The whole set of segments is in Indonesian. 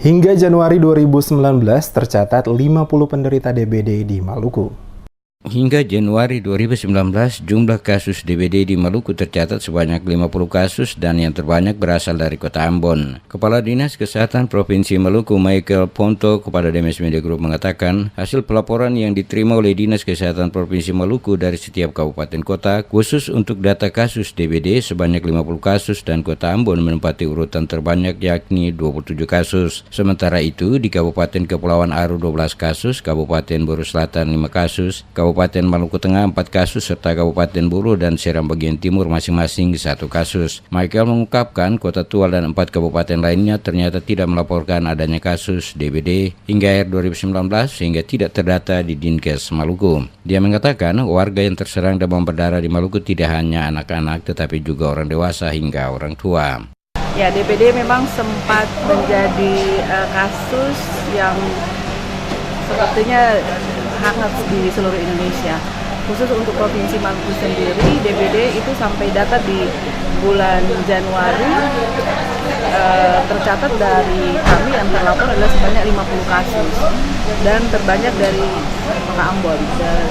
Hingga Januari 2019 tercatat 50 penderita DBD di Maluku. Hingga Januari 2019, jumlah kasus DBD di Maluku tercatat sebanyak 50 kasus dan yang terbanyak berasal dari kota Ambon. Kepala Dinas Kesehatan Provinsi Maluku Michael Ponto kepada DMS Media Group mengatakan, hasil pelaporan yang diterima oleh Dinas Kesehatan Provinsi Maluku dari setiap kabupaten kota, khusus untuk data kasus DBD sebanyak 50 kasus dan kota Ambon menempati urutan terbanyak yakni 27 kasus. Sementara itu, di Kabupaten Kepulauan Aru 12 kasus, Kabupaten Buru Selatan 5 kasus, Kabupaten Maluku Tengah 4 kasus, serta Kabupaten Buru dan Seram bagian timur masing-masing 1 kasus. Michael mengungkapkan Kota Tual dan 4 kabupaten lainnya ternyata tidak melaporkan adanya kasus DBD hingga akhir 2019 sehingga tidak terdata di Dinkes Maluku. Dia mengatakan warga yang terserang demam berdarah di Maluku tidak hanya anak-anak tetapi juga orang dewasa hingga orang tua. Ya, DBD memang sempat menjadi kasus yang sepertinya hangat di seluruh Indonesia. Khusus untuk Provinsi Maluku sendiri, DBD itu sampai data di bulan Januari tercatat dari kami yang terlapor adalah sebanyak 50 kasus dan terbanyak dari Kota Ambon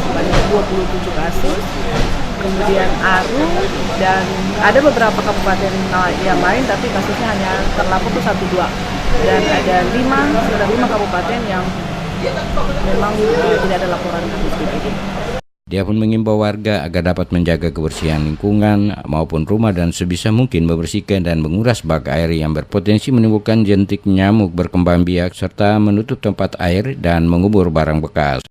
sebanyak 27 kasus. Kemudian Aru dan ada beberapa kabupaten yang lain tapi kasusnya hanya terlapor itu 1-2 dan ada sekitar 5 kabupaten yang memang tidak ada laporan kasus DBD. Dia pun mengimbau warga agar dapat menjaga kebersihan lingkungan maupun rumah dan sebisa mungkin membersihkan dan menguras bak air yang berpotensi menimbulkan jentik nyamuk berkembang biak serta menutup tempat air dan mengubur barang bekas.